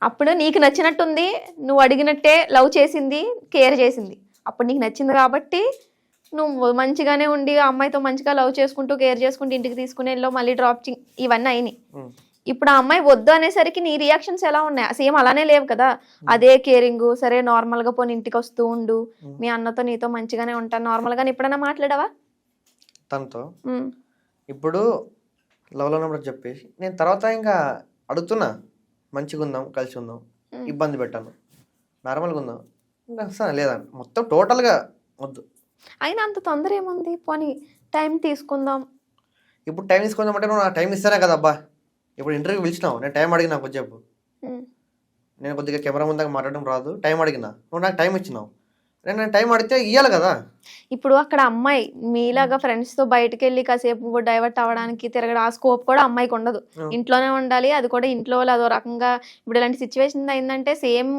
అప్పుడు నీకు నచ్చినట్టుంది, నువ్వు అడిగినట్టే లవ్ చేసింది, కేర్ చేసింది. అప్పుడు నీకు నచ్చింది కాబట్టి నువ్వు మంచిగానే ఉండి ఆ అమ్మాయితో మంచిగా లవ్ చేసుకుంటూ కేర్ చేసుకుంటూ ఇంటికి తీసుకుని వెళ్ళో మళ్ళీ డ్రాప్ ఇవన్నీ అయినాయి. ఇప్పుడు ఆ అమ్మాయి వద్దు అనేసరికి నీ రియాక్షన్స్ ఎలా ఉన్నాయి? సేమ్ అలానే లేవు కదా. అదే కేరింగ్, సరే నార్మల్ గా పోనీ ఇంటికి వస్తూ ఉండు, మీ అన్నతో నీతో మంచిగానే ఉంటాను, నార్మల్ గా ఎప్పుడైనా మాట్లాడావా తనతో? ఇప్పుడు లవ్లో ఉన్నప్పుడు చెప్పేసి నేను తర్వాత ఇంకా అడుగుతున్నా, మంచిగా ఉందాం, కలిసి ఉందాం, ఇబ్బంది పెట్టాను, నార్మల్గా ఉందాం, ఇంకా అసలు లేదా మొత్తం టోటల్గా వద్దు. అయినా అంత తొందర ఏముంది, పోనీ టైం తీసుకుందాం. ఇప్పుడు టైం తీసుకుందాం అంటే నువ్వు నాకు టైం ఇస్తానే కదా అబ్బా. ఇప్పుడు ఇంటర్వ్యూ పిలిచినావు, నేను టైం అడిగినా కొద్దిసేపు, నేను కొద్దిగా కెమెరా ముందుగా మాట్లాడడం రాదు, టైం అడిగినా, నువ్వు నాకు టైం ఇచ్చినావు, నేను టైం అడిగితే ఇవ్వాలి కదా. ఇప్పుడు అక్కడ అమ్మాయి మీలాగా ఫ్రెండ్స్ తో బయటకు వెళ్ళి కాసేపు డైవర్ట్ అవ్వడానికి తిరగడం ఆ స్కోప్ కూడా అమ్మాయికి ఉండదు. ఇంట్లోనే ఉండాలి, అది కూడా ఇంట్లో వాళ్ళు అదో రకంగా. ఇప్పుడు ఇలాంటి సిచ్యువేషన్ అయిందంటే సేమ్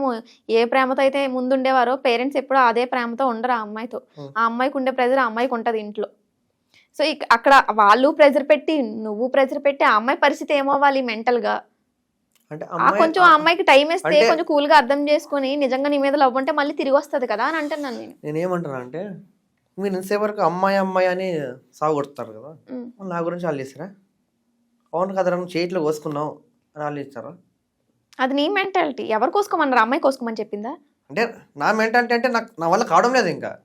ఏ ప్రేమతో అయితే ముందుండేవారో పేరెంట్స్ ఎప్పుడు అదే ప్రేమతో ఉండరు ఆ అమ్మాయితో. ఆ అమ్మాయికి ఉండే ప్రెజర్ ఆ అమ్మాయికి ఉంటది ఇంట్లో. సో అక్కడ వాళ్ళు ప్రెజర్ పెట్టి నువ్వు ప్రెజర్ పెట్టి ఆ అమ్మాయి పరిస్థితి ఏమవ్వాలి మెంటల్ గా. అంటే కొంచెం ఆ అమ్మాయికి టైం ఇస్తే కొంచెం కూల్ గా అర్థం చేసుకుని నిజంగా నీ మీద లవ్ ఉంటే మళ్ళీ తిరిగి వస్తుంది కదా అని అంటున్నాను నేనేమంటున్నా అంటే, మీరు ఇంతసేపు వరకు అమ్మాయి అమ్మాయి అని సాగు కొడతారు కదా, నా గురించి వాళ్ళు చేస్తారా? అవును కదరా, నువ్వు చేతిలో కోసుకున్నావు అని వాళ్ళు ఇస్తారా? అది నీ మెంటాలిటీ. ఎవరు కోసుకోమన్నారు? అమ్మాయి కోసుకోమని చెప్పిందా? అంటే నా మెంటాలిటీ అంటే నాకు నా వల్ల కావడం లేదు ఇంకా.